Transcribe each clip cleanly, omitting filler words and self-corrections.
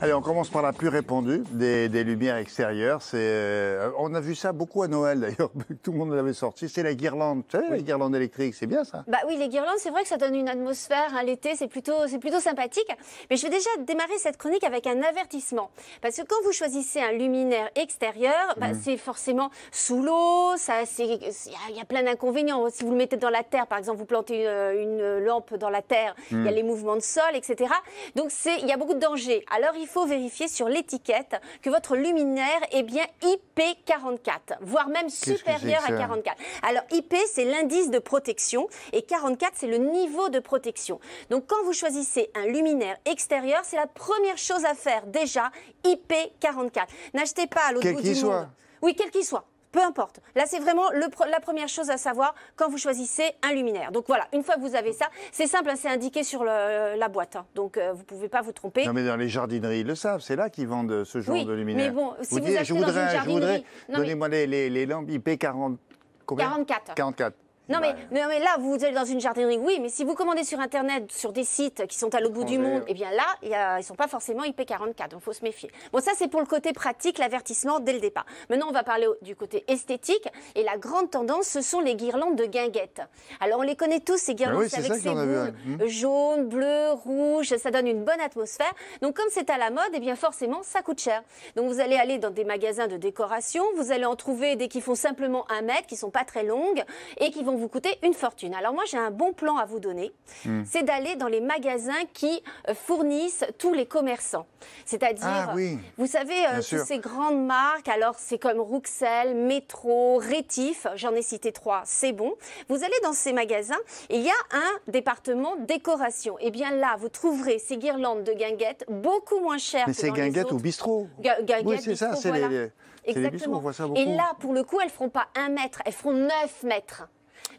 Allez, on commence par la plus répandue des lumières extérieures. On a vu ça beaucoup à Noël d'ailleurs, tout le monde l'avait sorti. C'est la guirlande, tu sais, la guirlande électrique, c'est bien ça? Bah oui, les guirlandes, c'est vrai que ça donne une atmosphère, hein, l'été, c'est plutôt sympathique. Mais je vais déjà démarrer cette chronique avec un avertissement. Parce que quand vous choisissez un luminaire extérieur, bah, c'est forcément sous l'eau, il y a plein d'inconvénients. Si vous le mettez dans la terre, par exemple, vous plantez une lampe dans la terre, il y a les mouvements de sol, etc. Donc il y a beaucoup de dangers. Alors il faut vérifier sur l'étiquette que votre luminaire est bien IP44, voire même supérieur à 44. Alors IP, c'est l'indice de protection et 44, c'est le niveau de protection. Donc quand vous choisissez un luminaire extérieur, c'est la première chose à faire déjà, IP44. N'achetez pas à l'autre bout du monde. Oui, quel qu'il soit. Peu importe. Là, c'est vraiment la première chose à savoir quand vous choisissez un luminaire. Donc voilà, une fois que vous avez ça, c'est simple, hein, c'est indiqué sur la boîte. Hein. Donc vous ne pouvez pas vous tromper. Non, mais dans les jardineries, ils le savent. C'est là qu'ils vendent ce genre de luminaire. Mais bon, si vous achetez dans une jardinerie... Donnez-moi les lampes IP40... Combien? 44. Non mais là, vous allez dans une jardinerie, oui, mais si vous commandez sur Internet, sur des sites qui sont à l'autre bout du monde, eh bien là, ils ne sont pas forcément IP44, donc il faut se méfier. Bon, ça, c'est pour le côté pratique, l'avertissement dès le départ. Maintenant, on va parler du côté esthétique, et la grande tendance, ce sont les guirlandes de guinguettes. Alors, on les connaît tous, ces guirlandes, avec ces boules jaunes, bleues, rouges, ça donne une bonne atmosphère. Donc, comme c'est à la mode, eh bien forcément, ça coûte cher. Donc, vous allez aller dans des magasins de décoration, vous allez en trouver des qui font simplement 1 mètre, qui ne sont pas très longues, et qui vont vous coûter une fortune. Alors moi, j'ai un bon plan à vous donner. C'est d'aller dans les magasins qui fournissent tous les commerçants. C'est-à-dire, vous savez, toutes ces grandes marques, alors c'est comme Rouxel, Métro, Rétif, j'en ai cité 3, c'est bon. Vous allez dans ces magasins et il y a un département décoration. Et bien là, vous trouverez ces guirlandes de guinguettes beaucoup moins chères que dans les autres. Mais c'est guinguettes ou bistrot. Oui, c'est ça, c'est les bistrots, on voit ça beaucoup. Et là, pour le coup, elles ne feront pas 1 mètre, elles feront 9 mètres.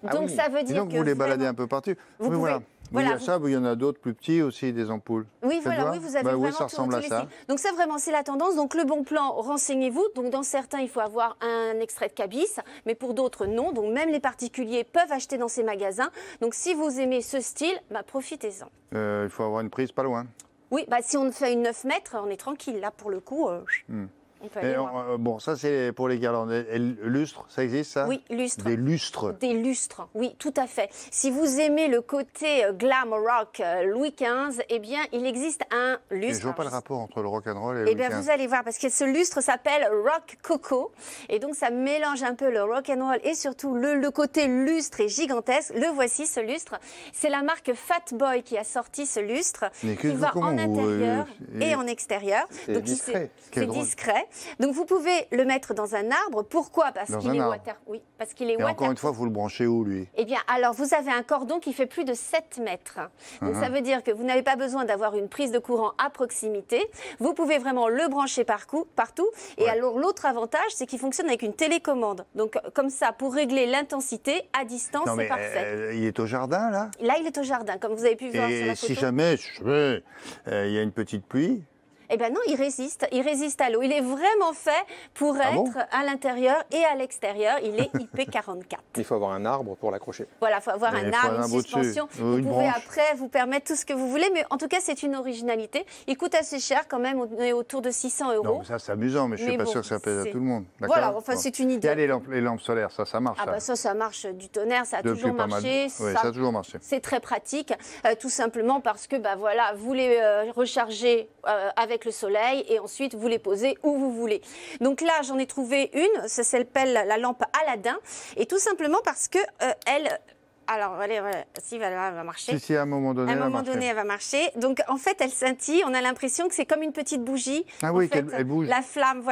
Donc ça veut dire donc vous les baladez un peu partout. Vous pouvez, il y a ça, il y en a d'autres plus petits aussi, des ampoules. Oui, voilà, oui, vous avez vraiment ça ressemble à ça. Donc ça vraiment, c'est la tendance. Donc le bon plan, renseignez-vous. Donc dans certains, il faut avoir un extrait de cabis, mais pour d'autres, non. Donc même les particuliers peuvent acheter dans ces magasins. Donc si vous aimez ce style, profitez-en. Il faut avoir une prise pas loin. Oui, si on fait une 9 mètres, on est tranquille. Là, pour le coup... Bon, ça c'est pour les guirlandes. Et lustres, ça existe ça? Oui, lustres. Des lustres. Des lustres, oui, tout à fait. Si vous aimez le côté glam rock Louis XV, eh bien, il existe un lustre. Je vois pas le rapport entre le rock and roll et Louis XV. Eh bien, vous allez voir, parce que ce lustre s'appelle Rock Coco, et donc ça mélange un peu le rock and roll et surtout le côté lustre et gigantesque. Le voici, ce lustre. C'est la marque Fat Boy qui a sorti ce lustre, qui va en intérieur et en extérieur. C'est discret. C'est discret. Donc vous pouvez le mettre dans un arbre. Pourquoi? Parce qu'il est water. Oui, parce qu'il est water. Encore une fois, vous le branchez où, lui? Eh bien, alors vous avez un cordon qui fait plus de 7 mètres. Donc ça veut dire que vous n'avez pas besoin d'avoir une prise de courant à proximité. Vous pouvez vraiment le brancher partout. Et alors l'autre avantage, c'est qu'il fonctionne avec une télécommande. Donc comme ça, pour régler l'intensité à distance, c'est parfait. Il est au jardin, là? Là, il est au jardin, comme vous avez pu voir sur la photo. Et si jamais il y a une petite pluie? Eh bien non, il résiste à l'eau. Il est vraiment fait pour être à l'intérieur et à l'extérieur. Il est IP44. Il faut avoir un arbre pour l'accrocher. Voilà, il faut avoir un arbre, une suspension. Vous pouvez après vous permettre tout ce que vous voulez, mais en tout cas, c'est une originalité. Il coûte assez cher quand même, on est autour de 600 €. Non, ça c'est amusant, mais je ne suis pas sûr que ça plaise à tout le monde. Voilà, enfin c'est une idée. Il y a les lampes solaires, ça marche. Ça marche du tonnerre, ça a toujours marché. Oui, ça a toujours marché. C'est très pratique, tout simplement parce que vous les rechargez avec le soleil et ensuite vous les posez où vous voulez. Donc là, j'en ai trouvé une, ça s'appelle la lampe Aladdin, et tout simplement parce que elle... Alors, elle va marcher. Si, à un moment donné, elle va marcher. Donc, en fait, elle scintille. On a l'impression que c'est comme une petite bougie. Ah oui, qu'elle bouge. La flamme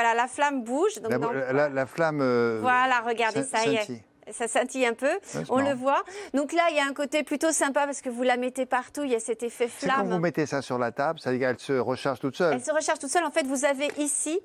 bouge. Donc, la flamme... voilà, regardez, ça y est. Ça scintille un peu, on le voit. Donc là, il y a un côté plutôt sympa parce que vous la mettez partout, il y a cet effet flamme. C'est quand vous mettez ça sur la table, ça veut dire qu'elle se recharge toute seule? Elle se recharge toute seule. En fait, vous avez ici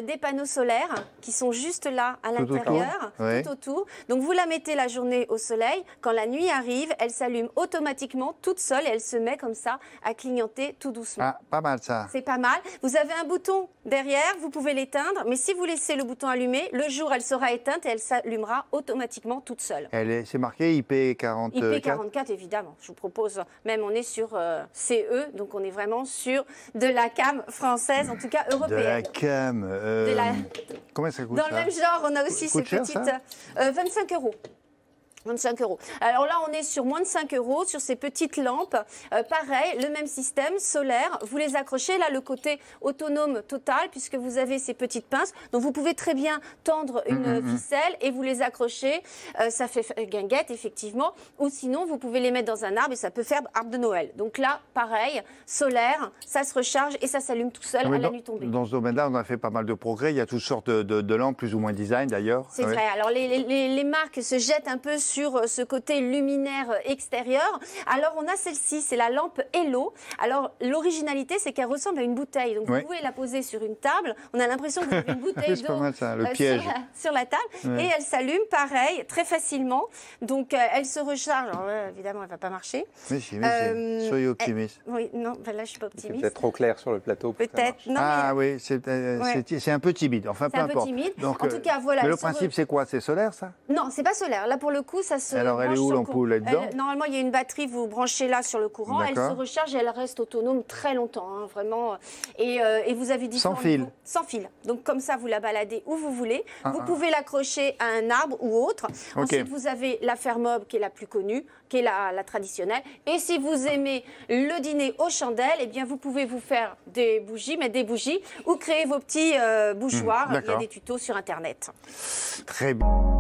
des panneaux solaires qui sont juste là, à l'intérieur, tout autour. Donc vous la mettez la journée au soleil. Quand la nuit arrive, elle s'allume automatiquement toute seule et elle se met comme ça à clignoter tout doucement. Ah, pas mal ça. C'est pas mal. Vous avez un bouton derrière, vous pouvez l'éteindre. Mais si vous laissez le bouton allumé, le jour, elle sera éteinte et elle s'allumera automatiquement. automatiquement toute seule. C'est marqué IP44. IP44, évidemment. Je vous propose, même on est sur CE, donc on est vraiment sur de la cam française, en tout cas européenne. De la cam. Combien ça coûte? Dans le même genre, on a aussi ces petites 25 €. 25 €. Alors là, on est sur moins de 5 € sur ces petites lampes. Pareil, le même système solaire. Vous les accrochez. Là, le côté autonome total, puisque vous avez ces petites pinces. Donc, vous pouvez très bien tendre une ficelle et vous les accrocher. Ça fait guinguette, effectivement. Ou sinon, vous pouvez les mettre dans un arbre et ça peut faire arbre de Noël. Donc là, pareil, solaire, ça se recharge et ça s'allume tout seul à la nuit tombée. Dans ce domaine-là, on a fait pas mal de progrès. Il y a toutes sortes de lampes, plus ou moins design d'ailleurs. C'est vrai. Alors, les marques se jettent un peu sur ce côté luminaire extérieur. Alors, on a celle-ci, c'est la lampe Hello. Alors, l'originalité, c'est qu'elle ressemble à une bouteille. Donc, vous pouvez la poser sur une table. On a l'impression que vous avez une bouteille d'eau sur la table. Et elle s'allume, pareil, très facilement. Donc, elle se recharge. Alors, évidemment, elle ne va pas marcher. Mais si, soyez optimiste. Oui, non, là, je ne suis pas optimiste. C'est peut-être trop clair sur le plateau. Peut-être. Oui, c'est un peu timide. Enfin, peu importe. C'est un peu timide. Donc, en tout cas, voilà. Mais le principe, c'est quoi? C'est solaire, ça? Non, c'est pas solaire. Là, pour le coup, ça se Alors, elle est où l'ampoule là-dedans? Normalement, il y a une batterie, vous branchez là sur le courant. Elle se recharge et elle reste autonome très longtemps, hein, vraiment. Et vous avez différents... Sans fil? Sans fil. Donc, comme ça, vous la baladez où vous voulez. Vous pouvez l'accrocher à un arbre ou autre. Ensuite, vous avez la fermob qui est la plus connue, qui est la traditionnelle. Et si vous aimez le dîner aux chandelles, eh bien, vous pouvez vous faire des bougies, mettre des bougies ou créer vos petits bougeoirs. Il y a des tutos sur Internet. Très bien.